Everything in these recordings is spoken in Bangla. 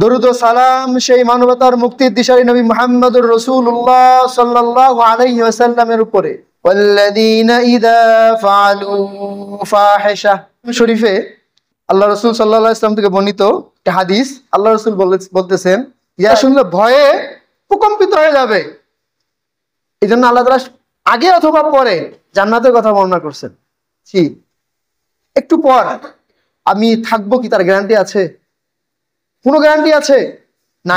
দরুদ ও সালাম সেই মানবতার মুক্তির দিশারি নবী মুহাম্মদুর রাসূলুল্লাহ সাল্লাল্লাহু আলাইহি ওয়াসাল্লামের উপরে। ওয়াল্লাযীনা ইযা ফাআলু ফাহিশা শরীফে আল্লাহ রাসূল সাল্লাল্লাহু আলাইহি ওয়াসাল্লাম থেকে বর্ণিত একটা হাদিস, আল্লাহ রাসূল বলতেছেন, ইয়া শুনলে ভয়ে প্রকম্পিত হয়ে যাবে। এই জন্য আল্লাহ তাআলা আগে অথবা পরে জান্নাতের কথা বর্ণনা করছেন। জি, একটু পর আমি থাকবো কি তার গ্যারান্টি আছে? কোনো গ্যারান্টি আছে না।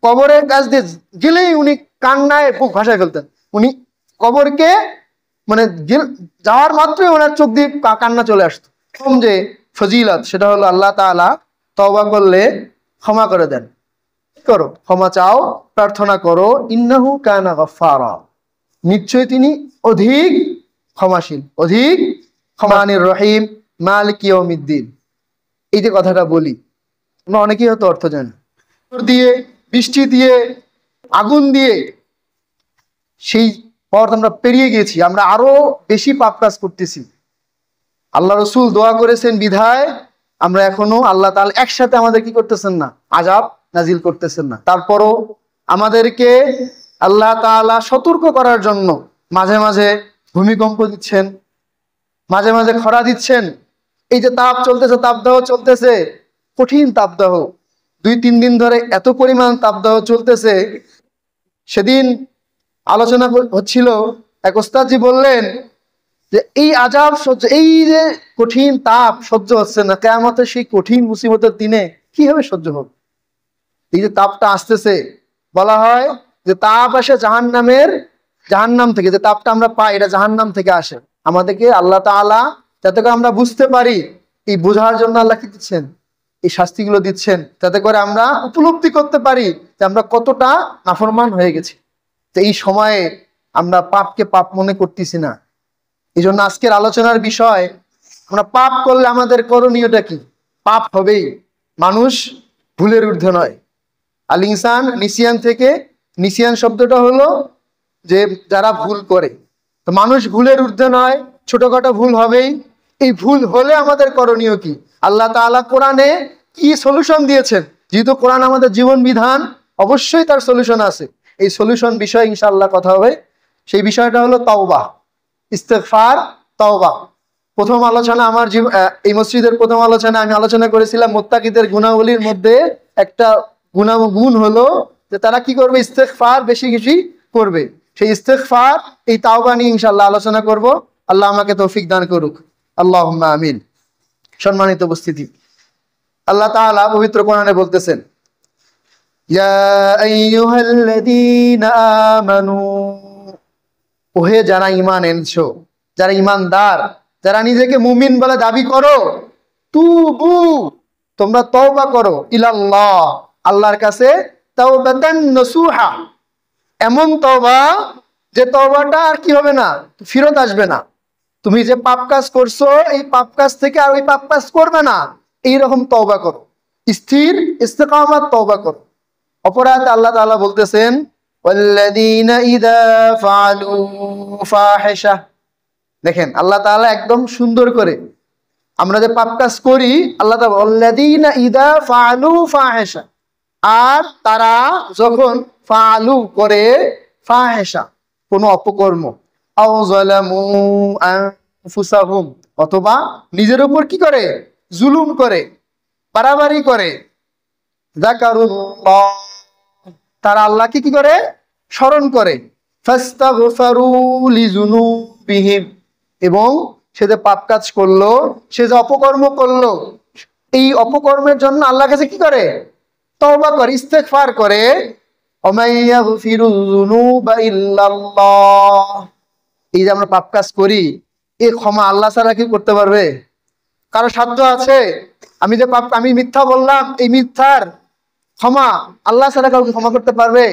কবরের কাছ দিয়ে গেলেই উনি কান্নায় বুক ভাসায় ফেলতেন। উনি কবরকে মানে যাওয়ার মাত্রই ওনার চোখ দিয়ে কান্না চলে আসতো। প্রথম যে ফজিলত সেটা হলো আল্লাহ তাআলা তওবা করলে ক্ষমা করে দেন। করো, ক্ষমা চাও, প্রার্থনা করো, ইন্নাহু কানা গফফারা, নিশ্চয় তিনি অধিক ক্ষমাশীল, অধিক ক্ষমানির রহিম, মালিক ইয়াউমিদ্দিন। এই যে কথাটা বলি আমরা অনেকেই হয়তো অর্থ জানি, দিয়ে বৃষ্টি দিয়ে আগুন দিয়ে সেই পথ আমরা পেরিয়ে গেছি, আমরা আরো বেশি পাপ কাজ করতেছি। আল্লাহ রসুল দোয়া করেছেন বিধায় আমরা এখনো আল্লাহ তাআলা একসাথে আমাদের কি করতেছেন না, আযাব নাজিল করতেছেন না। তারপরও আমাদেরকে আল্লাহ তাআলা সতর্ক করার জন্য মাঝে মাঝে ভূমিকম্প দিচ্ছেন, মাঝে মাঝে খরা দিচ্ছেন। এই যে তাপ চলতেছে, তাপদাহ চলতেছে, কঠিন তাপদাহ, 2-3 দিন ধরে এত পরিমাণ তাপদাহ চলতেছে। সেদিন আলোচনা হচ্ছিল, এক ওস্তাদজি বললেন যে এই আযাব সহ্য, এই যে কঠিন তাপ সহ্য হচ্ছে না, কিয়ামতের সেই কঠিন মুসিবতের দিনে কিভাবে সহ্য হবে? এই যে তাপটা আসতেছে, বলা হয় যে তাপ আসে জাহান্নাম থেকে, যে তাপটা আমরা পাই এটা জাহান্নাম থেকে আসে। আমাদেরকে আল্লাহ তাআলা যাতে করে আমরা বুঝতে পারি, এই বোঝার জন্য আল্লাহ কি দিচ্ছেন, এই শাস্তিগুলো দিচ্ছেন, যাতে করে আমরা উপলব্ধি করতে পারি যে আমরা কতটা নাফরমান হয়ে গেছি। তো এই সময়ে আমরা পাপকে পাপ মনে করতেছি না। এই জন্য আজকের আলোচনার বিষয়, আমরা পাপ করলে আমাদের করণীয়টা কি? পাপ হবেই, মানুষ ভুলের ঊর্ধ্বে নয়। আল ইনসান নিসিয়ান থেকে, নিসিয়ান শব্দটা হলো যে যারা ভুল করে, তো মানুষ ভুলের ঊর্ধ্বে নয়, ছোটখাটো ভুল হবেই। এই ভুল হলে আমাদের করণীয় কি? আল্লাহ তাআলা কোরআনে কি সলিউশন দিয়েছেন? যেহেতু কোরআন আমাদের জীবন বিধান, অবশ্যই তার সলিউশন আছে। এই সলিউশন বিষয়ে ইনশাআল্লাহ কথা হবে। সেই বিষয়টা হলো তাওবা, ইস্তেগফার, তাওবা। প্রথম আলোচনা আমার এই মসজিদের প্রথম আলোচনা আমি আলোচনা করেছিলাম মুত্তাকিদের গুণাবলীর মধ্যে একটা গুণ হলো যে তারা কি করবে, ইস্তেগফার বেশি বেশি করবে। সেই ইস্তেগফার, এই তাওবা নিয়ে ইনশাআল্লাহ আলোচনা করব। আল্লাহ আমাকে তৌফিক দান করুক, আল্লাহুম্মা আমিন। সম্মানিত উপস্থিতি, আল্লাহ তাআলা পবিত্র কোরআনে বলতেছেন, ইয়া আইয়ুহাল্লাযীনা আমানু, ওহে যারা ঈমান এনেছো, যারা ঈমানদার, যারা নিজেকে মুমিন বলে দাবি করো, তুবু, তোমরা তওবা করো, ইলাল্লাহ, আল্লাহর কাছে, তাওবাতান নসুহা, এমন তওবা যে তওবাটা আর কি হবে না, ফেরত আসবে না। তুমি যে পাপ কাজ করছো, এই পাপ কাজ থেকে আর ওই পাপ কাজ করবে না, এইরকম তওবা করো, স্থির ইস্তেকামাত তওবা করো। অপরাধ আল্লাহ তাআলা বলতেছেন, ওয়াল্লাযীনা ইযা ফাআলু ফাহিশা। দেখেন আল্লাহ তাআলা একদম সুন্দর করে, আমরা যে পাপ কাজ করি, আল্লাহ তাআলা ওয়াল্লাযীনা ইযা ফাআলু ফাহিশা, আর তারা যখন ফাআলু করে ফাহিশা, কোনো অপকর্ম, আও যালামু আনফুসাহুম, অথবা নিজের উপর কি করে, জুলুম করে, বাড়াবাড়ি করে, যাকারুল্লাহ, তারা আল্লাহকে কি করে, স্মরণ করে, ফাস্তাগফারু লিযুনুবিহিম, এবং সে যে পাপ কাজ করলো, সে যে অপকর্ম করলো, এই অপকর্মের জন্য আল্লাহর কাছে কি করে, তওবা করে, ইস্তেগফার করে। ওমাইয়াগফিরুয যুনুবা ইল্লাল্লাহ, এই যে আমরা পাপ কাজ করি, এই ক্ষমা আল্লাহ ছাড়া কি করতে পারবে? কারো সাধ্য আছে? আমি যে পাপ, আমি মিথ্যা বললাম, এই মিথ্যার ক্ষমা আল্লাহ ছাড়া কাউকে ক্ষমা করতে পারবে?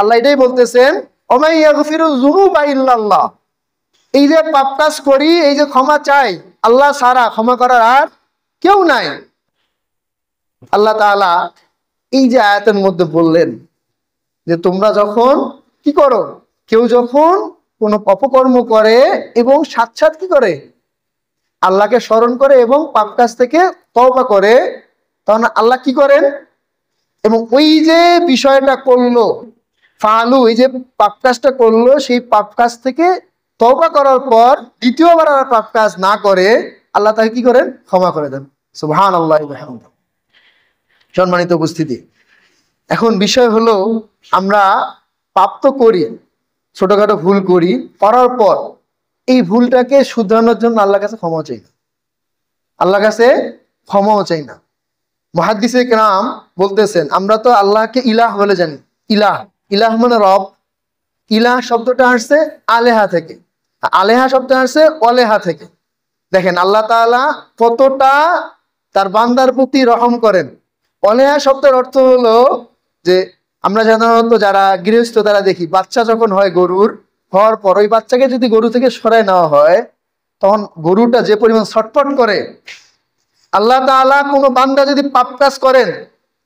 আল্লাহ এটাই বলতেছেন, ওমাইয়াগফিরুয যুনুবা ইল্লাল্লাহ, এই যে পাপ কাজ করি, এই যে ক্ষমা চাই, আল্লাহ ছাড়া ক্ষমা করার আর কেউ নাই। আল্লাহ তাআলা এই যে আয়াতের মধ্যে বললেন যে তোমরা যখন কি করো, কেউ যখন কোনো অপকর্ম করে এবং সাথে সাথে কি করে, আল্লাহকে স্মরণ করে এবং পাপ কাজ থেকে তওবা করে, তখন আল্লাহ কি করেন, এবং ওই যে বিষয়টা করলো, ফালু, এই যে পাপ কাজটা করলো, সেই পাপ কাজ থেকে তওবা করার পর দ্বিতীয়বার আর পাপ কাজ না করে আল্লাহ তাকে কি করেন? ক্ষমা করে দেন। সুবহানাল্লাহি ওয়া বিহামদিহি। সম্মানিত উপস্থিতি, এখন বিষয় হলো আমরা পাপ তো করি, ছোটখাটো ভুল করি, করার পর এই ভুলটাকে শুধরানোর জন্য আল্লাহর কাছে ক্ষমা চাই না, আল্লাহর কাছে ক্ষমাও চাই না। মুহাদ্দিসে কেরাম বলতেছেন, আমরা তো আল্লাহকে ইলাহ বলে জানি। ইলাহ, ইলাহ মানে রব। ইলাহ শব্দটা আসছে আলেহা থেকে, আলেহা শব্দ আসছে অলেহা থেকে। দেখেন আল্লাহ তাআলা কতটা তার বান্দার প্রতি রহম করেন। অলেহা শব্দের অর্থ হলো যে আমরা সাধারণত যারা গৃহস্থ তারা দেখি, বাচ্চা যখন হয় গরুর, হওয়ার পর ওই বাচ্চাকে যদি গরু থেকে সরায় নেওয়া হয় তখন গরুটা যে পরিমাণ ছটফট করে, আল্লাহ তাআলা কোনো বান্দা যদি পাপ কাজ করেন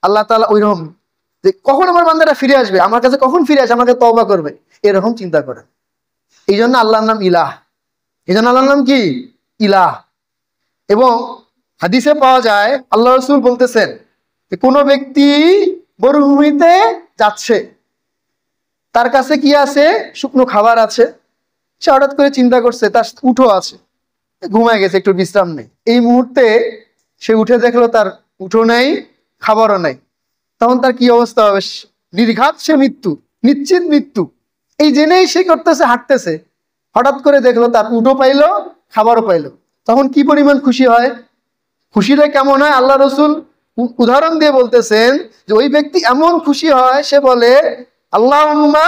আল্লাহ তাআলা ওইরকম যে কখন আমার বান্দাটা ফিরে আসবে, আমার কাছে কখন ফিরে আসবে, আমাকে তওবা করবে, এরকম চিন্তা করেন। এই জন্য আল্লাহর নাম ইলাহ। এই জন্য আল্লাহর নাম কি? ইলাহ। এবং হাদিসে পাওয়া যায় আল্লাহ রাসূল বলতেছেন যে কোনো ব্যক্তি মরুভূমিতে যাচ্ছে, তার কাছে কি আছে? শুকনো খাবার আছে। সে হঠাৎ করে চিন্তা করছে তার উটও আছে, ঘুমায় গেছে, একটু বিশ্রাম নেই। এই মুহূর্তে সে উঠে দেখলো তার উঠো নেই, খাবারও নেই। তখন তার কি অবস্থা হবে? নির্ঘাত সে মৃত্যু, নিশ্চিত মৃত্যু। এই জেনেই সে করতেছে, হাঁটতেছে, হঠাৎ করে দেখলো তার উটও পাইলো, খাবারও পাইলো। তখন কি পরিমাণ খুশি হয়? খুশিটা কেমন হয়? আল্লাহ রসুল উদাহরণ দিয়ে বলতেছেন যে ওই ব্যক্তি এমন খুশি হয়, সে বলে আল্লাহুম্মা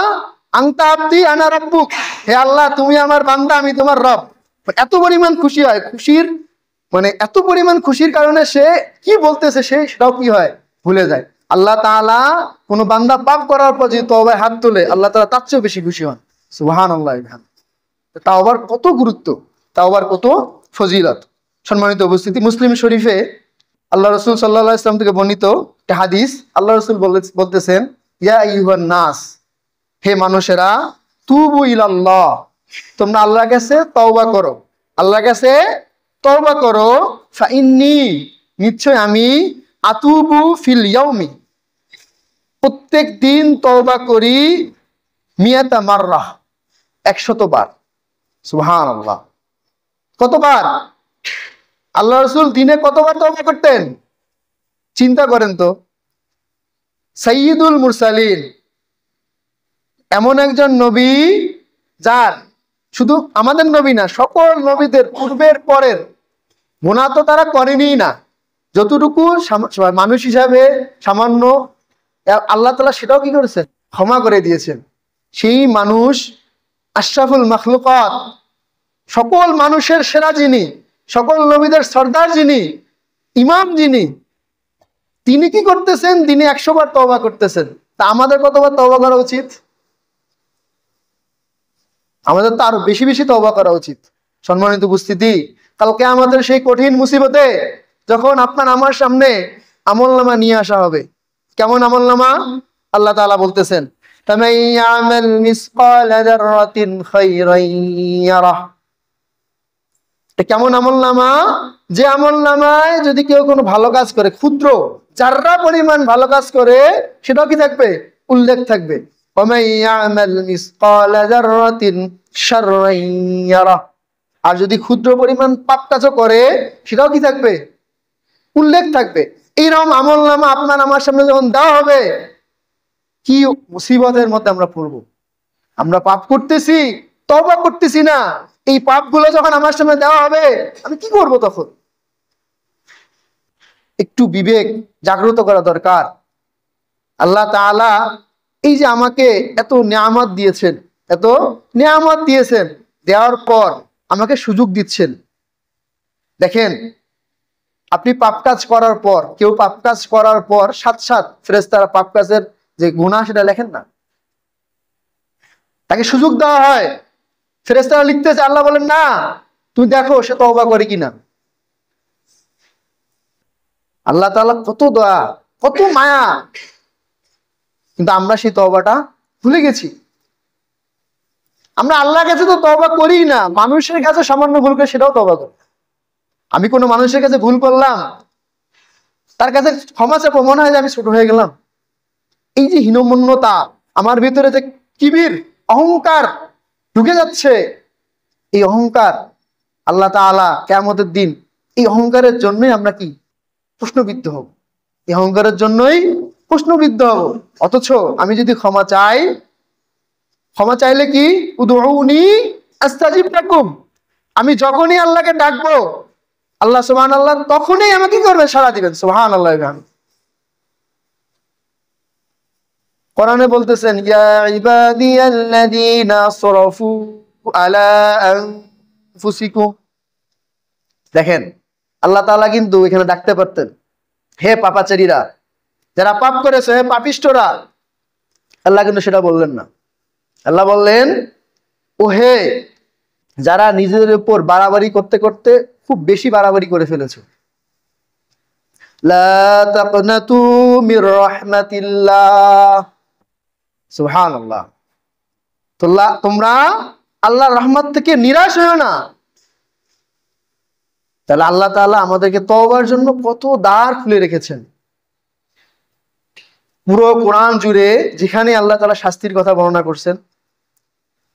আনতা আবদি আনা রাব্বুক, হে আল্লাহ তুমি আমার বান্দা, আমি তোমার রব। এত পরিমাণ খুশি হয়, খুশির মানে এত পরিমাণ খুশির কারণে সে কি বলতেছে সেটাও কি হয়? ভুলে যায়। আল্লাহ তাআলা কোন বান্দা পাপ করার পর যদি তওবায় হাত তোলে আল্লাহ তাআলা তার চেয়েও বেশি খুশি হন। সুবহানাল্লাহ। তাওবার কত গুরুত্ব, তাওবার কত ফজিলত। সম্মানিত উপস্থিতি, মুসলিম শরীফে আল্লাহ রাসূল সাল্লাল্লাহু আলাইহি ওয়াসাল্লাম থেকে বর্ণিত একটা হাদিস, আল্লাহ রাসূল বলতেছেন ইয়া আইয়ুহান নাস, হে মানুষেরা, তুবু ইলাল্লাহ, তোমরা আল্লাহর কাছে তওবা করো, আল্লাহর কাছে তওবা করো। ফাইন্নী, নিশ্চয় আমি, আতুবু ফিল ইয়াউমি, প্রত্যেক দিন তওবা করি, মিয়াতা মাররাহ, 100 বার। সুবহানাল্লাহ। কতবার? আল্লাহ রাসূল দিনে কতবার তওবা করতেন? চিন্তা করেন তো। সাইয়্যিদুল মুরসালিন, এমন একজন নবী যার শুধু আমাদের নবী না, সকল নবীদের পূর্বের পরের গুনাহ তো তারা করেনি না, যতটুকু মানুষ হিসাবে সামান্য আল্লাহ তাআলা সেটাও কি করেছেন? ক্ষমা করে দিয়েছেন। সেই মানুষ আশরাফুল মাখলুকাত, সকল মানুষের সেরা যিনি, সকল নবীদের সর্দার যিনি, ইমাম যিনি, তিনি কি করতেছেন? দিনে 100 বার তওবা করতেছেন। তা আমাদের কতবার তওবা করা উচিত? আমাদের তো আরো বেশি বেশি তওবা করা উচিত। সম্মানিত উপস্থিতি, কালকে আমাদের সেই কঠিন মুসিবতে যখন আপনার আমার সামনে আমলনামা নিয়ে আসা হবে, কেমন আমলনামা? আল্লাহ তাআলা বলতেছেন ফামান ইয়ামাল মিসকালা যাররাতিন খায়রান ইয়ারাহ। কেমন আমলনামা? যে আমলনামায় যদি কেউ কোনো ভালো কাজ করে, ক্ষুদ্র যাররা পরিমাণ ভালো কাজ করে, সেটাও কি থাকবে? উল্লেখ থাকবে। ওয়ামান ইয়ামাল মিসকালা যাররাতিন শাররান ইয়ারাহ। আর যদি ক্ষুদ্র পরিমাণ পাপ কাজও করে সেটাও কি থাকবে? উল্লেখ থাকবে। এইরকম আমলনামা আপনার আমার সামনে যখন দেওয়া হবে, কি মুসিবতের মধ্যে আমরা পড়বো। আমরা পাপ করতেছি, তওবা করতেছি না, এই পাপগুলো যখন আমার সামনে দেওয়া হবে আমি কি করব তখন? একটু বিবেক জাগ্রত করা দরকার। আল্লাহ তাআলা এই যে আমাকে এত নিয়ামত দিয়েছেন, এত নিয়ামত দিয়েছেন, দেওয়ার পর আমাকে সুযোগ দিচ্ছেন। দেখেন, আপনি পাপ কাজ করার পর, কেউ পাপ কাজ করার পর সাথে ফেরেশতারা পাপ কাজের যে গুনাহ সেটা লেখেন না, তাকে সুযোগ দেওয়া হয়। ফেরেশতারা লিখতেছে, আল্লাহ বলেন না তুমি দেখো সে তওবা করে কিনা। আল্লাহ তাআলা কত দয়া, কত মায়া, কিন্তু আমরা সেই তওবাটা ভুলে গেছি। আমরা আল্লাহর কাছে তো তওবা করি না, মানুষের কাছে সামান্য ভুল করে সেটাও তওবা করি। আমি কোনো মানুষের কাছে ভুল করলাম, তার কাছে ক্ষমা চাইবো, মনে হয় যে আমি ছোট হয়ে গেলাম, এই যে হীনমন্যতা, আমার ভিতরে যে কিবির, অহংকার ঢুকে যাচ্ছে, এই অহংকার আল্লাহ তাআলা কিয়ামতের দিন এই অহংকারের জন্যই আমরা কি প্রশ্নবিদ্ধ হব, এই অহংকারের জন্যই প্রশ্নবিদ্ধ হব। অথচ আমি যদি ক্ষমা চাই, ক্ষমা চাইলে কি উদউনি আস্তাজিব লাকুম, আমি যখনই আল্লাহকে ডাকবো আল্লাহ সুবহানাল্লাহ তখনই আমাকে কি করবেন, সাড়া দিবেন। সুবহানাল্লাহ। কোরআনে বলতেছেন ইয়া ইবাদিয়াল্লাযীনা আসরাফু আলা আনফুসিকুম। দেখেন আল্লাহ তাআলা কিন্তু এখানে ডাকতে পারতেন, হে পাপাচারীরা, যারা পাপ করেছে, হে পাপিষ্ঠরা। আল্লাহ কিন্তু সেটা বললেন না। আল্লাহ বললেন, ও হে যারা নিজেদের উপর বাড়াবাড়ি করতে করতে খুব বেশি বাড়াবাড়ি করে ফেলেছে, লা তাকনাতু মির রাহমাতিল্লাহ। সুবহানাল্লাহ। তোমরা আল্লাহর রহমত থেকে নিরাশ হয় না। তাহলে আল্লাহ তাআলা আমাদেরকে তওবার জন্য কত দ্বার খুলে রেখেছেন। পুরো কোরআন জুড়ে যেখানে আল্লাহ তাআলা শাস্তির কথা বর্ণনা করছেন,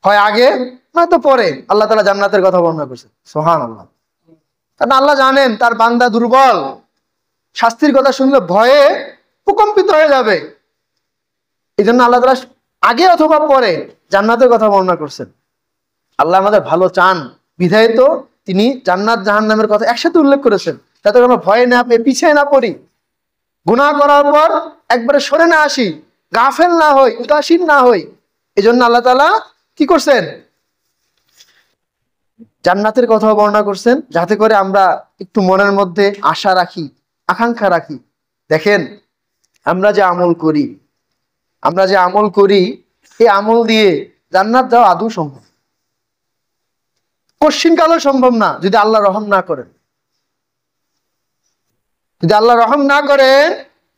হয় আগে নয়তো পরে আল্লাহ তাআলা জান্নাতের কথা বর্ণনা করছেন। সুবহানাল্লাহ। কারণ আল্লাহ জানেন তার বান্দা দুর্বল, শাস্তির কথা শুনলে ভয়ে প্রকম্পিত হয়ে যাবে। এই জন্য আল্লাহ তাআলা আগে অথবা পরে জান্নাতের কথা বর্ণনা করছেন। আল্লাহ আমাদের ভালো চান বিধায় তো তিনি জান্নাত জাহান্নামের কথা একসাথে উল্লেখ করেছেন, যাতে আমরা ভয়ে না পেয়ে পিছিয়ে না পড়ি, গুনাহ করার পর একবারে সরে না আসি, গাফেল না হই, উদাসীন না হই। এই জন্য আল্লাহ তাআলা কি করছেন, জান্নাতের কথা বর্ণনা করছেন, যাতে করে আমরা একটু মনের মধ্যে আশা রাখি, আকাঙ্ক্ষা রাখি। দেখেন আমরা যে আমল করি, এই আমল দিয়ে জান্নাত যাওয়া আদৌ সম্ভব? কশ্চিনকালও সম্ভব না যদি আল্লাহ রহম না করেন। যদি আল্লাহ রহম না করেন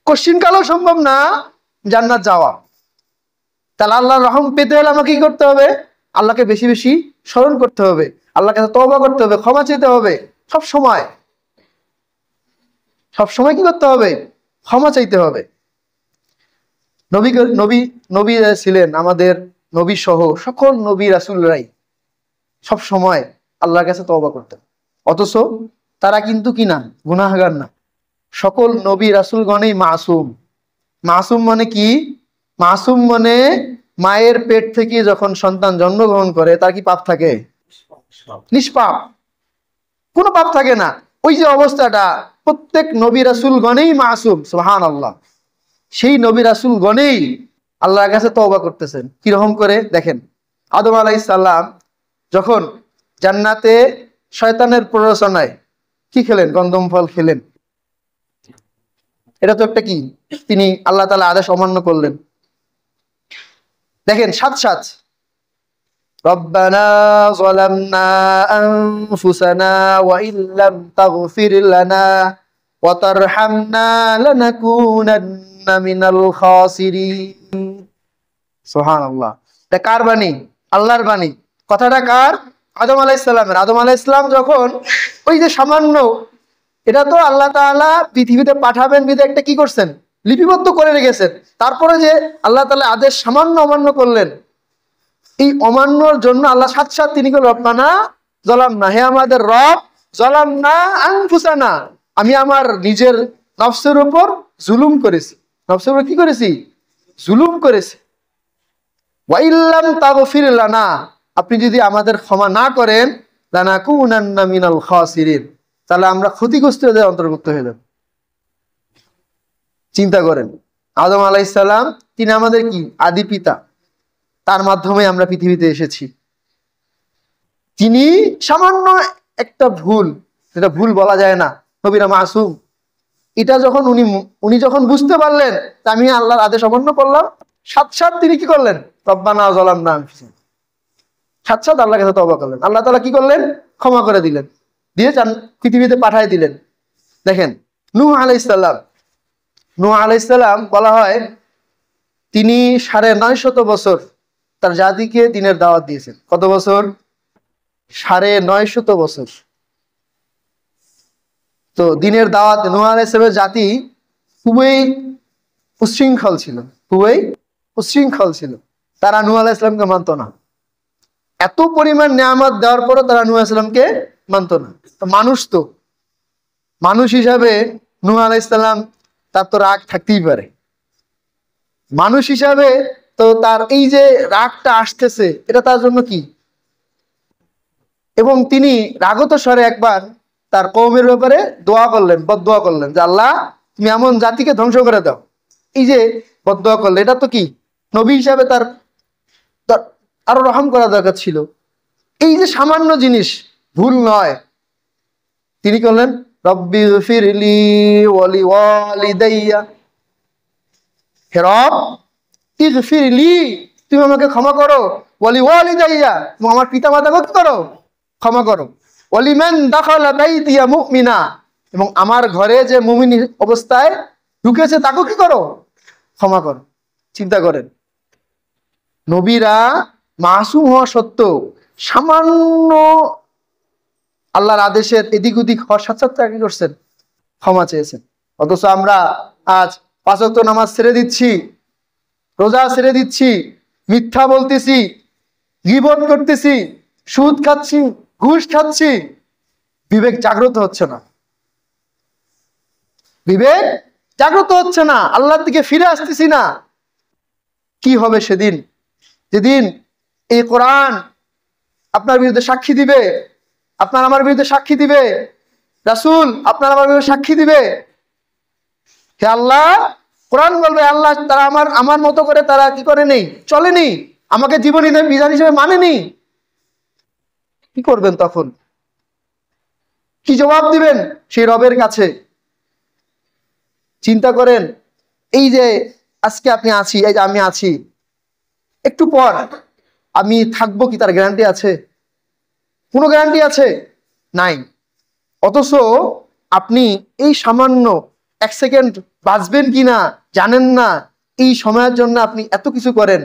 কশ্চিনকালও সম্ভব না জান্নাত যাওয়া। তাহলে আল্লাহর রহম পেতে হলে আমাকে কি করতে হবে? আল্লাহকে বেশি বেশি স্মরণ করতে হবে, আল্লাহর কাছে তওবা করতে হবে, ক্ষমা চাইতে হবে। সব সময় কি করতে হবে? ক্ষমা চাইতে হবে। নবী ছিলেন আমাদের, নবী সহ সকল নবী রাসূলরাই সব সময় আল্লাহর কাছে তওবা করতেন। অথচ তারা কিন্তু কি না, গুনাহগার না। সকল নবী রাসূলগণই মাসুম। মাসুম মানে কি? মাসুম মানে মায়ের পেট থেকে যখন সন্তান জন্মগ্রহণ করে তার কি পাপ থাকে? নিষ্পাপ, কোনো পাপ থাকে না। ওই যে অবস্থাটা, প্রত্যেক নবী রাসূলগণই মাসুম। সুবহানাল্লাহ। সেই নবী রাসূলগণই আল্লাহর কাছে তওবা করতেছেন। কিরকম করে দেখেন, আদম আলাইহিস সালাম যখন জান্নাতে শয়তানের প্ররোচনায় কি খেলেন? গন্ধম ফল খেলেন। এটা তো একটা কি, তিনি আল্লাহ তাআলা আদেশ অমান্য করলেন। দেখেন সাত রব্বানা যালামনা আনফুসানা ওয়া ইল্লাম তাগফির লানা ওয়া তারহামনা লানাকুনান্না মিনাল খাসিরিন। সুবহানাল্লাহ। এটা কার বাণী? আল্লাহর বাণী। কথাটা কার? আদম আলাইহিস সালামের। আদম আলাইহিস সালাম যখন ওই যে সামান্য, এটা তো আল্লাহ তাআলা পৃথিবীতে পাঠাবেন বিধে একটা কি করছেন, লিপিবদ্ধ করে রেখেছেন। তারপরে যে আল্লাহ তাআলা আদেশ সামান্য অমান্য করলেন, এই অমান্যর জন্য আল্লাহ সাথে তিনি রব্বানা যালামনা, হে আমাদের রব, যালামনা আনফুসানা, আমি আমার নিজের নফসের উপর জুলুম করেছি। নফসের উপর কি করেছি? জুলুম করেছি। ওয়া ইল্লাম তাগফির লানা, আপনি যদি আমাদের ক্ষমা না করেন, লানাকুনান্না মিনাল খাসিরিন, তাহলে আমরা ক্ষতিগ্রস্তদের অন্তর্ভুক্ত হয়ে যাব। চিন্তা করেন, আদম আলাইহিস সালাম তিনি আমাদের কি আদি পিতা, তার মাধ্যমে আমরা পৃথিবীতে এসেছি। তিনি সামান্য একটা ভুল, যেটা ভুল বলা যায় না, নবীরা মাসুম, এটা যখন উনি যখন বুঝতে পারলেন আমি আল্লাহর আদেশ অমান্য করলাম, সাথে তিনি কি করলেন? রব্বানা যালামনা আনফুসানা, সাথে আল্লাহর কাছে তওবা করলেন। আল্লাহ তাআলা কি করলেন? ক্ষমা করে দিলেন, দিয়ে পৃথিবীতে পাঠিয়ে দিলেন। দেখেন নূহ আলাইহিস সালাম বলা হয় তিনি 950 বছর তার জাতিকে দ্বীনের দাওয়াত দিয়েছেন। কত বছর? 950 বছর। তো দ্বীনের দাওয়াত, নূহ আলাইহিস সালামের জাতি খুবই উচ্ছৃঙ্খল ছিল, খুবই উচ্ছৃঙ্খল ছিল, তারা নূহ আলাইহিস সালামকে মানত না। এত পরিমাণ নিয়ামত দেওয়ার পরও তারা নূহ আলাইহিস সালামকে মানত না। তো মানুষ হিসাবে নূহ আলাইহিস সালাম তার তো রাগ থাকতেই পারে, মানুষ হিসাবে তো তার এই যে রাগটা আসতেছে এটা তার জন্য কি। এবং তিনি রাগত স্বরে একবার তার কওমের ব্যাপারে দোয়া করলেন, বদদোয়া করলেন যে আল্লাহ তুমি এমন জাতিকে ধ্বংস করে দাও। এই যে বদদোয়া করলেন, এটা তো কি নবী হিসাবে তার আরো রহম করা দরকার ছিল। এই যে সামান্য জিনিস ভুল নয়, তিনি করলেন রব্বি গফিরলি ওয়ালি ওয়ালিদাইয়া, হে রব ইগফিরলি তুমি আমাকে ক্ষমা করো, ওয়ালি ওয়ালিদাইয়া তুমি আমার পিতামাতাকে কি করো, ক্ষমা করো, ওয়ালিমান দাখালা বাইতিয়া মুমিনা এবং আমার ঘরে যে মুমিন অবস্থায় ঢুকেছে তাকে কি করো, ক্ষমা করো। চিন্তা করেন, নবীরা মাসুম হওয়া সত্ত্বেও সামান্য আল্লাহর আদেশের এদিক ওদিক হওয়ার সাথে সাথে কি করছেন, ক্ষমা চেয়েছেন। অথচ আমরা আজ 5 ওয়াক্ত নামাজ ছেড়ে দিচ্ছি, রোজা ছেড়ে দিচ্ছি, মিথ্যা বলতেছি, গীবত করতেছি, সুদ খাচ্ছি, ঘুষ খাচ্ছি, বিবেক জাগ্রত হচ্ছে না, বিবেক জাগ্রত হচ্ছে না, আল্লাহর দিকে ফিরে আসতেছি না। কি হবে সেদিন, যেদিন এই কোরআন আপনার বিরুদ্ধে সাক্ষী দিবে, আপনার আমার বিরুদ্ধে সাক্ষী দিবে, রাসূল আপনার আমার বিরুদ্ধে সাক্ষী দিবে, হে আল্লাহ, কোরআন বলবে আল্লাহ তারা আমার মতো করে তারা কি করেনি, চলেনি, আমাকে জীবনী বিধান হিসেবে মানেনি। কি করবেন তখন, কি জবাব দিবেন সেই রবের কাছে? চিন্তা করেন, এই যে আজকে আপনি আছি, এই যে আমি আছি, একটু পর আমি থাকবো কি তার গ্যারান্টি আছে? কোনো গ্যারান্টি আছে? নাই। অথচ আপনি এই সামান্য 1 সেকেন্ড বাঁচবেন কিনা জানেন না, এই সময়ের জন্য আপনি এত কিছু করেন,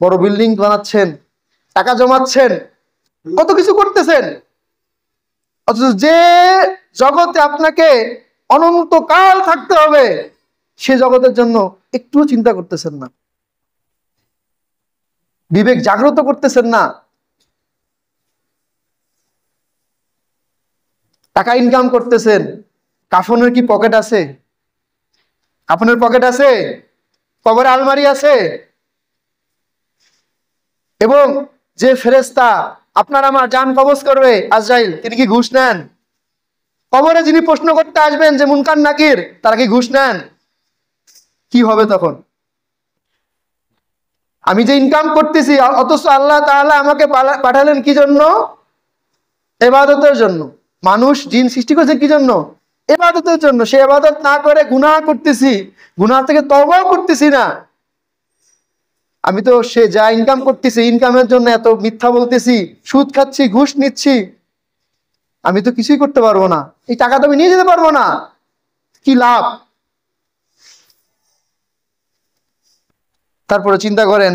বড় বিল্ডিং বানাচ্ছেন, টাকা জমাচ্ছেন, কত কিছু করতেছেন, অথচ যে জগতে আপনাকে অনন্তকাল থাকতে হবে সে জগতের জন্য একটু চিন্তা করতেছেন না, বিবেক জাগ্রত করতেছেন না। টাকা ইনকাম করতেছেন, কাফনের কি পকেট আছে? কাফনের পকেট আছে? কবরে আলমারি আছে? এবং যে ফেরেশতা আপনার আমার জান কবজ করবে আজরাইল, তিনি কি ঘুষ নেন? কবরে যিনি প্রশ্ন করতে আসবেন যে মুনকার নাকির, তারা কি ঘুষ নেন? কি হবে তখন? আমি যে ইনকাম করতেছি, অথচ আল্লাহ তাআলা আমাকে পাঠালেন কি জন্য? ইবাদতের জন্য। মানুষ জিন সৃষ্টি করেছে কি জন্য? ইবাদতের জন্য। সে ইবাদত না করে গুনাহ করতেছি, গুনাহ থেকে তওবাও করতেছি না। আমি তো সে যা ইনকাম করতেছি, ইনকামের জন্য এত মিথ্যা বলতেছি, সুদ খাচ্ছি, ঘুষ নিচ্ছি, আমি তো কিছুই করতে পারবো না, এই টাকা তো আমি নিয়ে যেতে পারবো না, কি লাভ? তারপরে চিন্তা করেন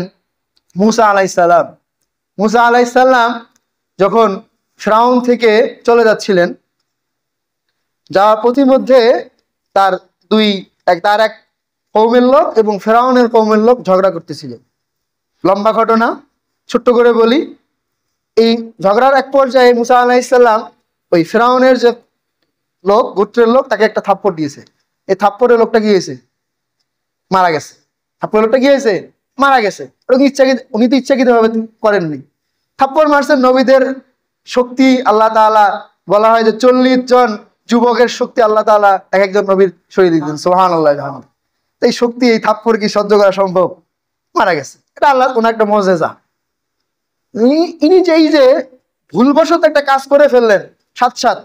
মুসা আলাইহিস সালাম, মুসা আলাইহিস সালাম যখন ফিরআউন থেকে চলে যাচ্ছিলেন, যাওয়ার পথিমধ্যে তার এক কওমের লোক এবং ফিরআউনের কওমের লোক ঝগড়া করতেছিল। লম্বা ঘটনা, ছোট্ট করে বলি। এই ঝগড়ার এক পর্যায়ে মুসা আলাইহিস সালাম ওই ফিরআউনের যে লোক, গোত্রের লোক, তাকে একটা থাপ্পড় দিয়েছে। এই থাপ্পড়ের লোকটা কি হয়েছে? মারা গেছে। থাপ্পড়ের লোকটা কি হয়েছে? মারা গেছে। উনি তো ইচ্ছাকৃতভাবে করেননি, থাপ্পড় মারছেন। নবীদের শক্তি আল্লাহ তাআলা, বলা হয় যে 40 জন যুবকের শক্তি আল্লাহ তাআলা এক একজন নবীর শরীরে দিতেন। সুবহানাল্লাহ। এই শক্তি, এই থাপ্পড় কি সহ্য করা সম্ভব? মারা গেছে। এটা আল্লাহ কোন একটা মুজিজা। ইনি যে এই যে ভুলবশত একটা কাজ করে ফেললেন, সাত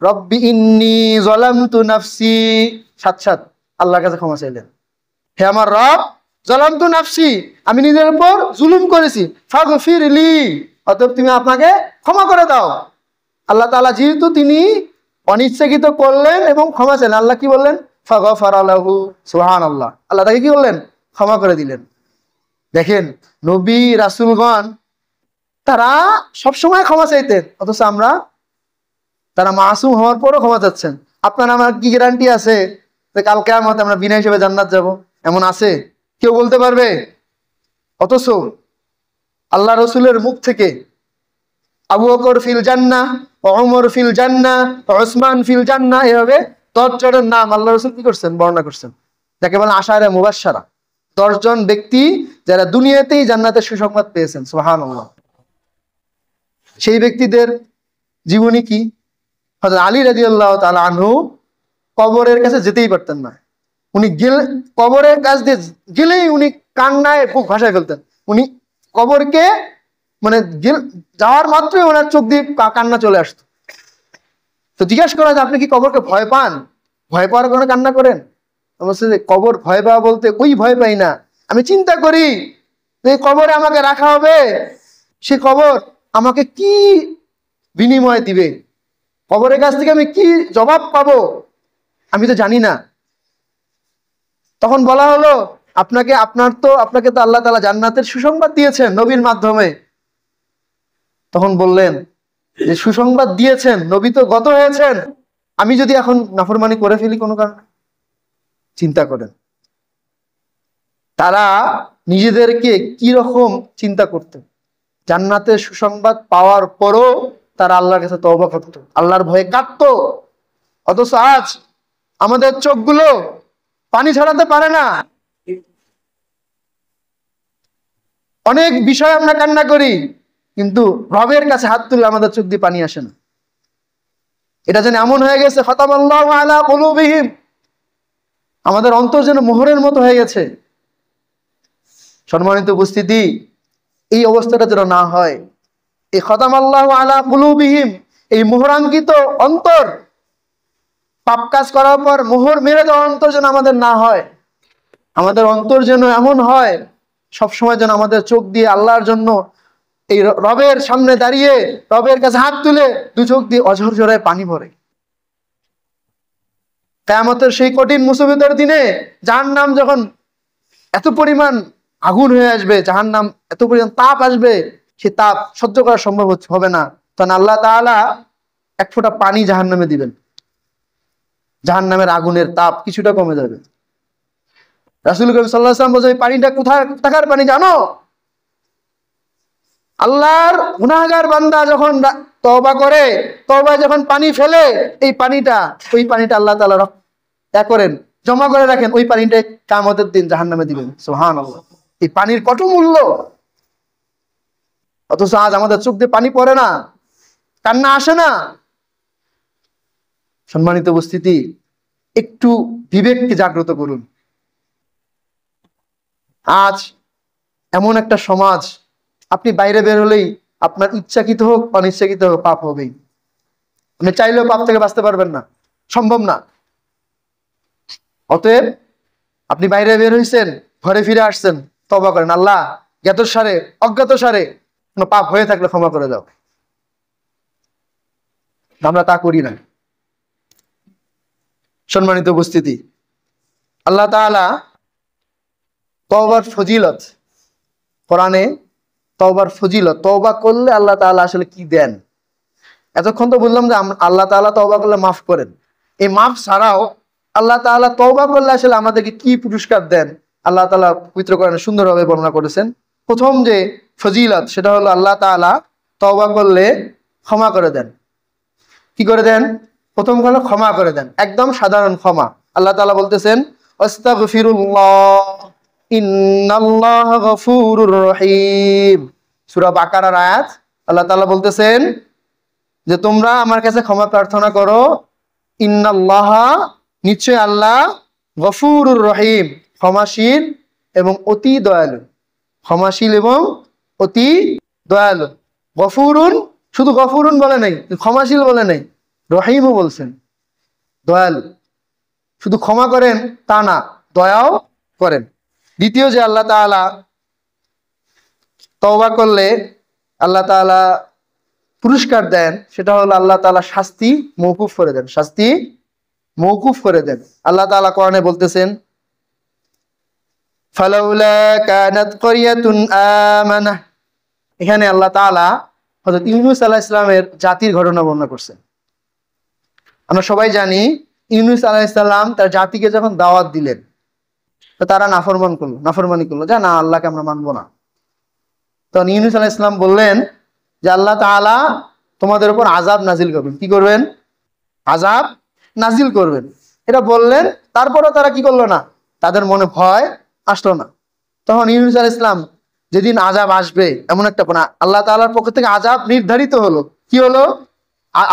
রব্বি ইন্নী যালামতু নাফসি, সাত আল্লাহর কাছে ক্ষমা চাইলেন, হে আমার রব, যালামতু নাফসি, আমি নিজের উপর জুলুম করেছি, ফাগফিরলি, অতএব তুমি আপনাকে ক্ষমা করে দাও। আল্লাহ তাআলা যেহেতু তিনি অনিচ্ছাকৃত করলেন এবং ক্ষমা চাইলেন, আল্লাহ কি বললেন? ফাগফারা লাহু। সুবহানাল্লাহ। আল্লাহ তাকে কি বললেন? ক্ষমা করে দিলেন। দেখেন, নবী রাসূলগণ তারা সবসময় ক্ষমা চাইতেন, অথচ আমরা, তারা মাসুম হওয়ার পরও ক্ষমা চাচ্ছেন। আপনার আমার কি গ্যারান্টি আছে যে কাল কিয়ামতে আমরা বিনা হিসেবে জান্নাত যাব? এমন আছে? কেউ বলতে পারবে? অথচ আল্লাহ রসুলের মুখ থেকে আবু বকর ফিল জান্নাহ, ওমর ফিল জান্নাহ, ওসমান ফিল জান্নাহ, এভাবে 10 জনের নাম আল্লাহ রসুল কি করছেন? বর্ণনা করছেন, যাকে বলে আশারে মুবাশশারা। 10 জন ব্যক্তি যারা দুনিয়াতেই জান্নাতের সুসংবাদ পেয়েছেন। সুবহানাল্লাহ। সেই ব্যক্তিদের জীবনী কি? হযরত আলী রাদিয়াল্লাহু তাআলা আনহু কবরের কাছে যেতেই পারতেন না। উনি কবরের কাছ দিয়ে গেলেই উনি কান্নায় বুক ভাসায় ফেলতেন। উনি কবরকে মানে যাওয়ার মাত্রই ওনার চোখ দিয়ে কান্না চলে আসতো। তো জিজ্ঞাসা করা যে আপনি কি কবরকে ভয় পান? ভয় পাওয়ার কারণে কান্না করেন? অবশ্যই যে কবর ভয় পাওয়া বলতে ওই ভয় পাই না, আমি চিন্তা করি যে কবরে আমাকে রাখা হবে, সে কবর আমাকে কি বিনিময় দিবে, কবরের কাছ থেকে আমি কি জবাব পাবো, আমি তো জানি না। তখন বলা হলো আপনাকে তো আল্লাহ তাআলা জান্নাতের সুসংবাদ দিয়েছেন নবীর মাধ্যমে। তখন বললেন যে সুসংবাদ দিয়েছেন, নবী তো গত হয়েছেন, আমি যদি এখন নাফরমানি করে ফেলি কোনো কারণে? চিন্তা করেন তারা নিজেদেরকে কি রকম চিন্তা করতেন। জান্নাতের সুসংবাদ পাওয়ার পরও তারা আল্লাহর কাছে তওবা করত, আল্লাহর ভয়ে কাঁদতো। অথচ আজ আমাদের চোখগুলো পানি ছড়াতে পারে না। অনেক বিষয় আমরা কান্না করি, কিন্তু রবের কাছে হাত তুললে আমাদের চোখ দিয়ে পানি আসে না। এটা যেন এমন হয়ে গেছে, খাতামাল্লাহু আলা কুলুবিহিম, আমাদের অন্তর যেন মোহরের মতো হয়ে গেছে। সম্মানিত উপস্থিতি, এই অবস্থাটা যেন না হয়। এই খাতামাল্লাহু আলা কুলুবিহিম, এই মোহরাঙ্কিত অন্তর, পাপ কাজ করার পর মোহর মেরে দেওয়া অন্তর যেন আমাদের না হয়। আমাদের অন্তর যেন এমন হয় সবসময় যেন আমাদের চোখ দিয়ে আল্লাহর জন্য এই রবের সামনে দাঁড়িয়ে রবের কাছে হাত তুলে দু চোখ দিয়ে অঝর জোড়ায় পানি ভরে। কিয়ামতের সেই কঠিন মুসিবতের দিনে জাহান্নাম যখন এত পরিমাণ আগুন হয়ে আসবে, জাহান্নাম এত পরিমাণ তাপ আসবে, সে তাপ সহ্য করা সম্ভব হবে না। তখন আল্লাহ তাআলা এক ফোঁটা পানি জাহান্নামে দিবেন, জাহান্নামের আগুনের তাপ কিছুটা কমে যাবে। রাসূল করিম সাল্লাল্লাহু আলাইহি ওয়াসাল্লাম বলেন, এই পানিটা কোথাকার পানি জানো? আল্লাহর গুনাহগার বান্দা যখন তওবা করে, তওবায় যখন পানি ফেলে, ওই পানিটা আল্লাহ তাআলা করেন, জমা করে রাখেন, ওই পানিটা কিয়ামতের দিন জাহান্নামে দিবেন। সুবহানাল্লাহ। এই পানির কত মূল্য! অথচ আজ আমাদের চোখ দিয়ে পানি পড়ে না, কান্না আসে না। সম্মানিত উপস্থিতি, একটু বিবেককে জাগ্রত করুন। আজ এমন একটা সমাজ, আপনি বাইরে বের হলেই আপনার ইচ্ছাকৃত হোক অনিচ্ছাকৃত হোক পাপ হবেই। আপনি চাইলেও পাপ থেকে বাঁচতে পারবেন না, সম্ভব না। অতএব আপনি বাইরে বের হইছেন, ঘরে ফিরে আসছেন, তওবা করেন, আল্লাহ জ্ঞাতসারে অজ্ঞাতসারে কোনো পাপ হয়ে থাকলে ক্ষমা করে দাও। আমরা তা করি না। সম্মানিত উপস্থিতি, আল্লাহ তাআলা তওবার ফজিলত কোরআনে, তওবার ফজিলত, তওবা করলে আল্লাহ তাআলা আসলে কি দেন। এতক্ষণ তো বললাম যে আল্লাহ তাআলা তওবা করলে মাফ করেন। এই মাফ ছাড়াও আল্লাহ তাআলা তওবা করলে আসলে আমাদেরকে কি পুরস্কার দেন, আল্লাহ তাআলা পবিত্র কোরআনে সুন্দরভাবে বর্ণনা করেছেন। প্রথম যে ফজিলত সেটা হলো আল্লাহ তাআলা তওবা করলে ক্ষমা করে দেন। কি করে দেন? প্রথম হলো ক্ষমা করে দেন, একদম সাধারণ ক্ষমা। আল্লাহ তাআলা বলতেছেন, আস্তাগফিরুল্লাহ ইন্নাল্লাহা গফুরুর রহিম, সূরা বাকারার আয়াত। আল্লাহ তাআলা বলতেছেন যে তোমরা আমার কাছে ক্ষমা প্রার্থনা করো, ইন্নাল্লাহা, নিশ্চয় আল্লাহ, গফুরুর রহিম, ক্ষমাশীল এবং অতি দয়ালু। ক্ষমাশীল এবং অতি দয়ালু। গফুরুন, শুধু গফুরুন বলে নাই, ক্ষমাশীল বলে নাই, রহিমও বলছেন, দয়ালু। শুধু ক্ষমা করেন তা না, দয়াও করেন। দ্বিতীয় যে আল্লাহ তাআলা তওবা করলে আল্লাহ তাআলা পুরস্কার দেন, সেটা হলো আল্লাহ তাআলা শাস্তি মওকুফ করে দেন, শাস্তি মওকুফ করে দেন। আল্লাহ তাআলা কোরআনে বলতেছেন, ফালাউলা কানাত ক্বরিয়াতুন আমানাহ, এখানে আল্লাহ তাআলা হযরত ইউনূস আলাইহিস সালামের জাতির ঘটনা বর্ণনা করছেন। আমরা সবাই জানি ইউনূস আলাইহিস সালাম তার জাতিকে যখন দাওয়াত দিলেন, তো তারা নাফরমানি করলো যে না, আল্লাহকে আমরা মানবো না। তখন ইউনূস আলাইহিস সালাম বললেন যে আল্লাহ তাআলা তোমাদের উপর আযাব নাজিল করবেন। কি করবেন? আযাব নাজিল করবেন, এটা বললেন। তারপরেও তারা কি করলো না? তাদের মনে ভয় আসলো না। তখন ইউনূস আলাইহিস সালাম, যেদিন আযাব আসবে এমন একটা আল্লাহ তাআলার পক্ষ থেকে আযাব নির্ধারিত হলো। কি হলো?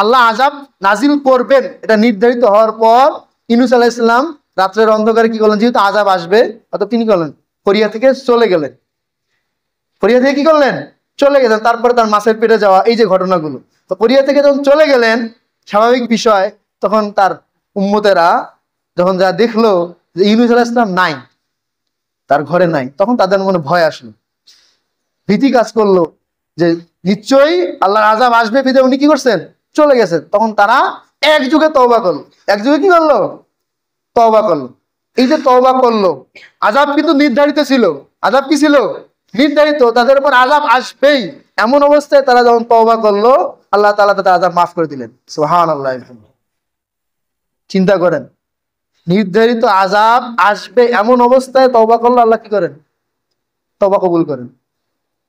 আল্লাহ আযাব নাজিল করবেন, এটা নির্ধারিত হওয়ার পর ইউনূস আলাইহিস সালাম রাত্রের অন্ধকারে কি করলেন? যেহেতু আযাব আসবে, অত তিনি করলেন ফরিয়া থেকে চলে গেলেন। ফরিয়া থেকে কি করলেন? চলে গেলেন। তারপরে তার মাছের পেটে যাওয়া, এই যে ঘটনাগুলো। তো ফরিয়া থেকে যখন চলে গেলেন, স্বাভাবিক বিষয়, তখন তার উম্মতেরা যখন যা দেখলো যে ইউনূস আলাইহিস সালাম নাই, তার ঘরে নাই, তখন তাদের মনে ভয় আসলো, ভীতি কাজ করলো যে নিশ্চয়ই আল্লাহর আযাব আসবে, ভীতি উনি কি করছেন? চলে গেছেন। তখন তারা একযোগে তওবা করলো। একযোগে কি করলো? তওবা করলো। এই যে তওবা করলো, আযাব কিন্তু নির্ধারিত ছিল। আযাব কি ছিল? নির্ধারিত। তাদের উপর আযাব আসবেই, এমন অবস্থায় তারা যখন তওবা করলো, আল্লাহ তাআলা তাদের আযাব মাফ করে দিলেন। সুবহানাল্লাহ। চিন্তা করেন, নির্ধারিত আযাব আসবে এমন অবস্থায় তওবা করলো, আল্লাহ কি করেন? তওবা কবুল করেন।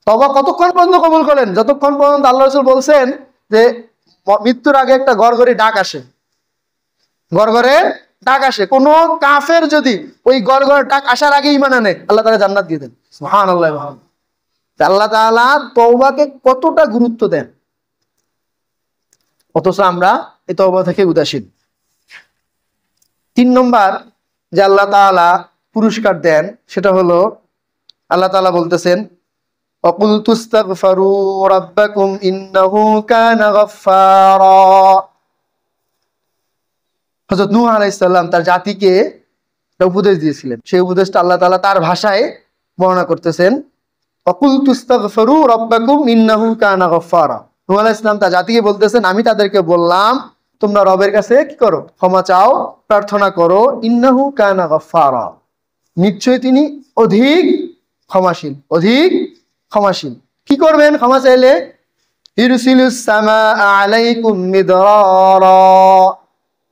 তওবা কতক্ষণ পর্যন্ত কবুল করেন? যতক্ষণ পর্যন্ত আল্লাহ রাসূল বলছেন যে মৃত্যুর আগে একটা গড়গড়ি ডাক আসে, গড়গড়ে ডাক আসে। কোন কাফের যদি ওই গড়গড়ের ডাক আসার আগে ঈমান আনে, আল্লাহ তাআলা জান্নাত দিয়ে দেন। সুবহানাল্লাহ। আল্লাহ তাআলা তওবাকে কতটা গুরুত্ব দেন, অথচ আমরা এই তওবা থেকে উদাসীন। 3 নম্বর যে আল্লাহ তাআলা পুরস্কার দেন, সেটা হলো আল্লাহ তাআলা বলতেছেন وَقُلْتُ اسْتَغْفِرُوا رَبَّكُمْ إِنَّهُ كَانَ غَفَّارًا। হযরত নূহ আলাইহিস সালাম তার জাতিকে একটা উপদেশ দিয়েছিলেন। সেই উপদেশটা আল্লাহ তাআলা তার ভাষায় বর্ণনা করতেছেন। وَقُلْتُ اسْتَغْفِرُوا رَبَّكُمْ إِنَّهُ كَانَ غَفَّارًا। নূহ আলাইহিস সালাম তার জাতিকে বলতেছেন, আমি তাদেরকে বললাম তোমরা রবের কাছে কি করো? ক্ষমা চাও, প্রার্থনা করো। ইন্নাহু কানা গাফফারা, নিশ্চয়ই তিনি অধিক ক্ষমাশীল, অধিক ক্ষমাশীল। কি করবেন ক্ষমা চাইলে? ইরসিলুস সামাআ আলাইকুম মিদরারা।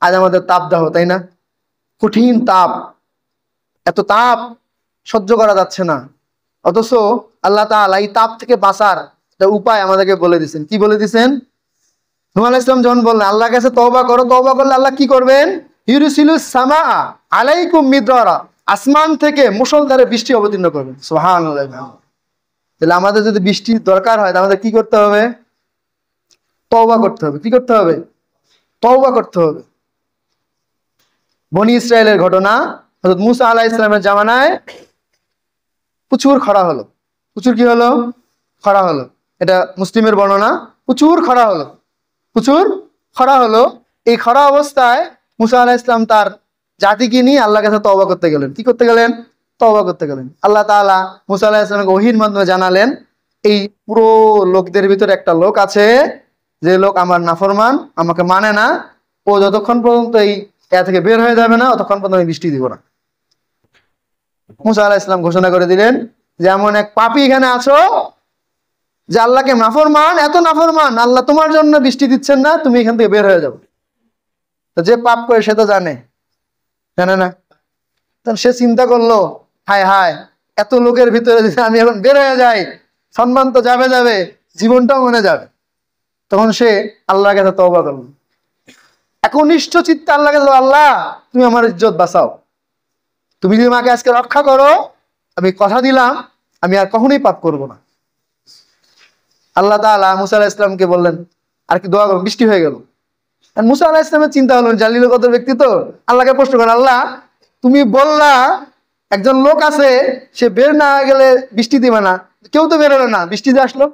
আজ আমাদের তাপদাহ, তাই না? কঠিন তাপ, এত তাপ সহ্য করা যাচ্ছে না। অথচ আল্লাহ তাআলা এই তাপ থেকে বাঁচার একটা উপায় আমাদেরকে বলে দিয়েছেন। কি বলে দিয়েছেন? নূহ আলাইহিস সালাম যখন বললেন আল্লাহর কাছে তওবা করো, তওবা করলে আল্লাহ কি করবেন? ইরসিলুস সামাআ আলাইকুম মিদরারা, আসমান থেকে মুষলধারে বৃষ্টি অবতীর্ণ করবেন। সুবহানাল্লাহ। তাহলে আমাদের যদি বৃষ্টির দরকার হয়, তাহলে আমাদের কি করতে হবে? তওবা করতে হবে। কি করতে হবে? তওবা করতে হবে। বনি ইসরায়েলের ঘটনা, হযরত মূসা আলাইহিস সালামের জামানায় প্রচুর খরা হলো। প্রচুর কি হলো? খরা হলো। এটা মুসলিমের বর্ণনা। প্রচুর খরা হলো, প্রচুর খরা হলো। এই খরা অবস্থায় মূসা আলাইহিস সালাম তার জাতিকে নিয়ে আল্লাহর কাছে তওবা করতে গেলেন। কি করতে গেলেন? তওবা করতে গেলেন। আল্লাহ তাআলা মূসা আলাইহিস সালামকে ওহীর মাধ্যমে জানালেন, এই পুরো লোকদের ভিতরে একটা লোক আছে, যে লোক আমার নাফরমান, আমাকে মানে না, ও যতক্ষণ পর্যন্ত এই থেকে বের হয়ে যাবে না, ততক্ষণ পর্যন্ত আমি বৃষ্টি দিব না। মূসা আলাইহিস সালাম ঘোষণা করে দিলেন যে এমন এক পাপী এখানে আছো যে আল্লাহকে নাফরমান, এত নাফরমান, আল্লাহ তোমার জন্য বৃষ্টি দিচ্ছেন না, তুমি এখান থেকে বের হয়ে যাও। তো যে পাপ করে সে তো জানে না? তখন সে চিন্তা করলো, হায় হায়, এত লোকের ভিতরে যদি আমি এখন বের হয়ে যাই, সম্মান তো যাবে, জীবনটাও মনে যাবে। তখন সে আল্লাহর কাছে তওবা করলো, একনিষ্ঠ চিত্তে আল্লাহর কাছে, আল্লাহ তুমি আমার ইজ্জত বাঁচাও, তুমি যদি আমাকে আজকে রক্ষা করো, আমি কথা দিলাম আমি আর কখনোই পাপ করব না। আল্লাহ তাআলা মূসা আলাইহিস সালামকে বললেন আর কি দোয়া করো, বৃষ্টি হয়ে গেল। আর মূসা আলাইহিস সালামের চিন্তা হলো, জালিল কত ব্যক্তি, তো আল্লাহকে প্রশ্ন করেন, আল্লাহ তুমি বললা একজন লোক আছে, সে বের না গেলে বৃষ্টি দিবে না, কেউ তো বের হলো না, বৃষ্টি দিয়ে আসলো।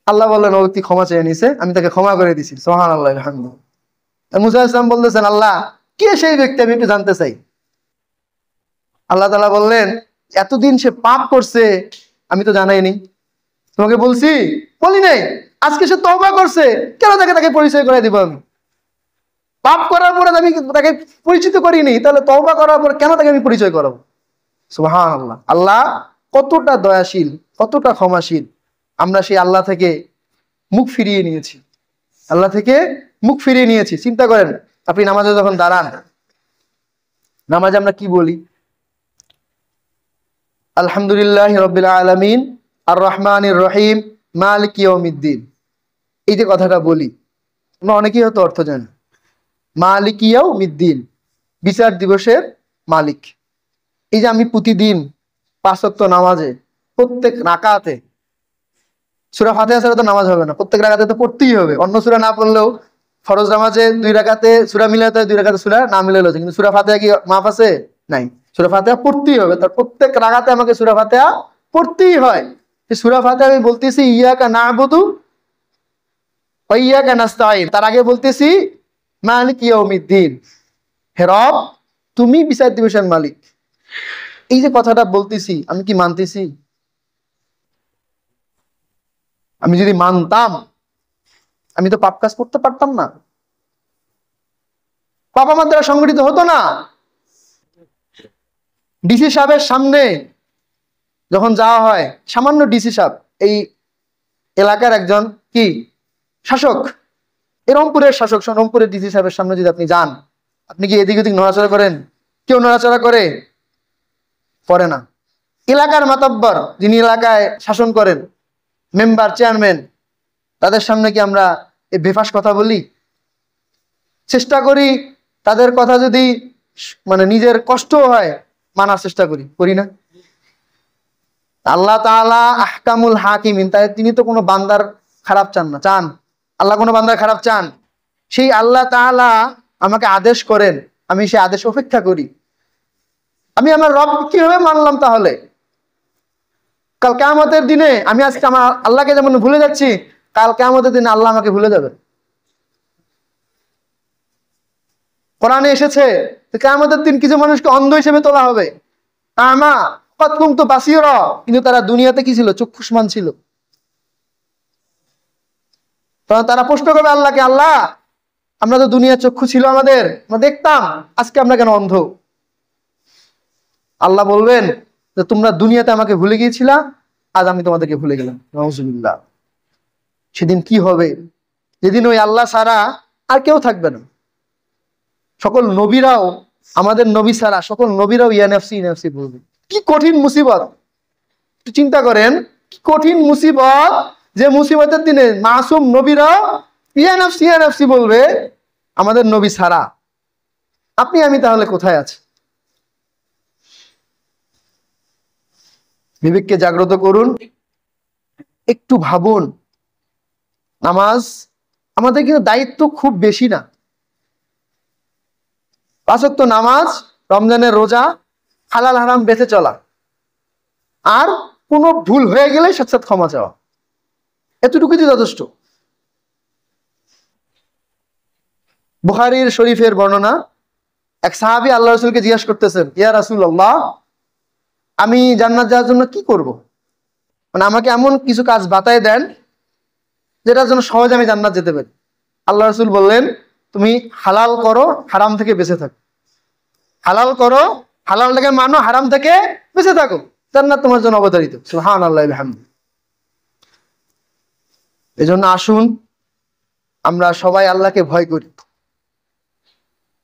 আল্লাহ বললেন ও ব্যক্তি ক্ষমা চেয়ে নিছে, আমি তাকে ক্ষমা করে দিছি। সুবহানাল্লাহ, আলহামদুলিল্লাহ। মূসা আলাইহিস সালাম বলতেছেন, আল্লাহ কে সেই ব্যক্তি, আমি একটু জানতে চাই। আল্লাহ তাআলা বললেন, এতদিন সে পাপ করছে, আমি তো জানাইনি, তোমাকে বলছি? বলি নাই। আজকে সে তওবা করছে, কেন তাকে পরিচয় করে দিব আমি? পাপ করার পরে আমি তাকে পরিচিত করিনি, তাহলে তওবা করার পর কেন তাকে আমি পরিচয় করাবো? সুবহানাল্লাহ। আল্লাহ কতটা দয়াশীল, কতটা ক্ষমাশীল। আমরা সেই আল্লাহ থেকে মুখ ফিরিয়ে নিয়েছি, আল্লাহ থেকে মুখ ফিরিয়ে নিয়েছি। চিন্তা করেন, আপনি নামাজে যখন দাঁড়ান, নামাজে আমরা কি বলি? আলহামদুলিল্লাহি রাব্বিল আলামিন আর রহমানির রহিম মালিক ইয়াউমিদ্দিন। এই যে কথাটা বলি, আমরা অনেকেই হয়তো অর্থ জানি। মালিক ইয়াউমিদ্দিন, বিচার দিবসের মালিক। এই যে আমি প্রতিদিন 5 ওয়াক্ত নামাজে প্রত্যেক রাকাতে সূরা ফাতিহা ছাড়া তো নামাজ হবে না, প্রত্যেক রাকাতে তো পড়তেই হবে। অন্য সূরা না পড়লেও ফরজ নামাজে 2 রাকাতে সূরা মিলাতে হয়, 2 রাকাতে সূরা না মিলালেও হয়, কিন্তু সূরা ফাতিহা কি মাফ আছে? নাই। সূরা ফাতিহা পড়তেই হবে, তার প্রত্যেক রাকাতে আমাকে সূরা ফাতিহা পড়তেই হয়। এই সূরা ফাতিহা আমি বলতেছি ইয়াকা না'বুদু ওয়া ইয়াকা নাস্তাঈন, তার আগে বলতেছি মালিক ইয়াউমিদ্দিন, হে রব তুমি বিচার দিবসের মালিক। এই যে কথাটা বলতেছি, আমি কি মানতেছি? আমি যদি মানতাম আমি তো পাপ কাজ করতে পারতাম না, পাপ আমার দ্বারা সংগঠিত হতো না। ডিসি সাহেবের সামনে যখন যাওয়া হয়, সামান্য ডিসি সাহেব এই এলাকার একজন কি শাসক, এই রংপুরের শাসক, রংপুরের ডিসি সাহেবের সামনে যদি আপনি যান, আপনি কি এদিক ওদিক নড়াচড়া করেন? কেউ নড়াচড়া করে? করে না। এলাকার মাতব্বর যিনি এলাকায় শাসন করেন, মেম্বার, চেয়ারম্যান, তাদের সামনে কি আমরা এই বেফাস কথা বলি? চেষ্টা করি তাদের কথা যদি মানে নিজের কষ্ট হয় মানার চেষ্টা করি, করি না? আল্লাহ তাআলা আহকামুল হাকিমিন, তাই তিনি তো কোনো বান্দার খারাপ চান না। চান? আল্লাহ কোনো বান্দার খারাপ চান? সেই আল্লাহ তাআলা আমাকে আদেশ করেন, আমি সেই আদেশ অপেক্ষা করি। আমি আমার রব কিভাবে মানলাম তাহলে? কাল কিয়ামতের দিনে আমি আজকে আমার আল্লাহকে যেমন ভুলে যাচ্ছি, কাল কিয়ামতের দিনে আল্লাহ আমাকে ভুলে যাবে। কোরআনে এসেছে কিয়ামতের দিন কিছু মানুষকে অন্ধ হিসেবে তোলা হবে, আমা ক্বাদ কুনতু বাসীরা, কিন্তু তারা দুনিয়াতে কি ছিল? চক্ষুষ্মান ছিল। তখন তারা প্রশ্ন করবে আল্লাহকে, আল্লাহ আমরা তো দুনিয়া চক্ষু ছিল আমাদের, আমরা দেখতাম, আজকে আমরা কেন অন্ধ? আল্লাহ বলবেন যে তোমরা দুনিয়াতে আমাকে ভুলে গিয়েছিলা, আজ আমি তোমাদেরকে ভুলে গেলাম। নাউজুবিল্লাহ। সেদিন কি হবে? যেদিন ওই আল্লাহ ছাড়া আর কেউ থাকবে না। সকল নবীরাও, আমাদের নবী ছাড়া সকল নবীরাও ইয়া নাফসি ইয়া নাফসি বলবে। কি কঠিন মুসিবত! একটু চিন্তা করেন, কি কঠিন মুসিবত, যে মুসিবতের দিনে মাসুম নবীরাও ইয়া নাফসি বলবে আমাদের নবী ছাড়া। আপনি আমি তাহলে কোথায় আছি? বিবেককে জাগ্রত করুন, একটু ভাবুন। নামাজ আমাদের কিন্তু দায়িত্ব খুব বেশি না। 5 ওয়াক্ত নামাজ, রমজানের রোজা, হালাল হারাম বেঁচে চলা, আর কোনো ভুল হয়ে গেলে সাথে ক্ষমা চাওয়া, এতটুকুই যথেষ্ট। বুখারীর শরীফের বর্ণনা, এক সাহাবী আল্লাহ রাসূলকে জিজ্ঞাসা করতেছেন, ইয়া রাসূলুল্লাহ, আমি জান্নাত যাওয়ার জন্য কি করব? মানে আমাকে এমন কিছু কাজ বাতায় দেন যেটার জন্য সহজে আমি জান্নাত যেতে পারি। আল্লাহ রাসূল বললেন, তুমি হালাল করো, হারাম থেকে বেঁচে থাকো। হালাল করো, হালালটাকে মানো, হারাম থেকে বেঁচে থাকো, জান্নাত তোমার জন্য অবধারিত। সুবহানাল্লাহি ওয়া বিহামদিহি। এজন্য আসুন আমরা সবাই আল্লাহকে ভয় করি।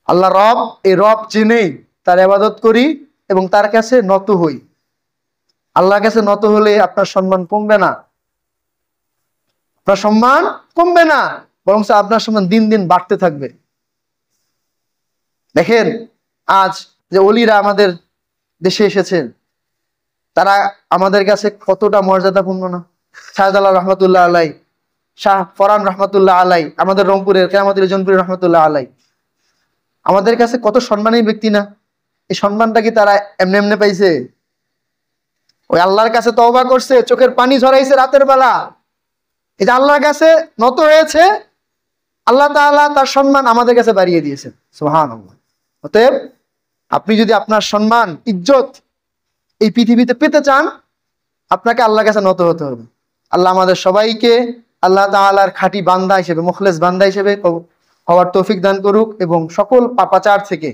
আল্লাহ রব, এই রব জেনেই তার ইবাদত করি এবং তার কাছে নত হই। আল্লাহর কাছে নত হলে আপনার সম্মান কমবে না, আপনার সম্মান কমবে না, বরং আপনার সম্মান দিন দিন বাড়তে থাকবে। দেখেন আজ যে ওলিরা আমাদের দেশে এসেছেন, তারা আমাদের কাছে কতটা মর্যাদাপূর্ণ না? শাহজালাল রহমতুল্লাহ আলাই, শাহ ফরান রহমতুল্লাহ আলাই, আমাদের রংপুরের কেরামতুল জনপুর রহমতুল্লাহ আলাই, আমাদের কাছে কত সম্মানী ব্যক্তি না? এই সম্মানটা কি তারা এমনি এমনি পাইছে? ওই আল্লাহর কাছে তওবা করছে, চোখের পানি ঝরাইছে রাতের বেলা, এই যে আল্লাহর কাছে নত হয়েছে, আল্লাহ তাআলা তার সম্মান আমাদের কাছে বাড়িয়ে দিয়েছেন। সুবহানাল্লাহ। অতএব আপনি যদি আপনার সম্মান, ইজ্জত এই পৃথিবীতে পেতে চান, আপনাকে আল্লাহর কাছে নত হতে হবে। আল্লাহ আমাদের সবাইকে আল্লাহ তাআলার খাঁটি বান্দা হিসেবে, মুখলেস বান্দা হিসেবে হওয়ার তৌফিক দান করুক এবং সকল পাপাচার থেকে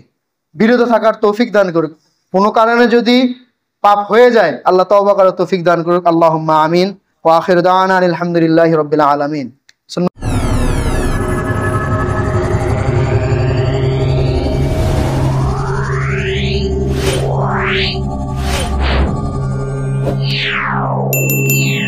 বিরত থাকার তৌফিক দান করুক। কোনো কারণে যদি পাপ হয়ে যায়, আল্লাহ তওবা করার তৌফিক দান করুক। আল্লাহুম্মা আমিন। ওয়া আখিরু দাওয়ানা আলহামদুলিল্লাহি রাব্বিল আলামিন। Yeah.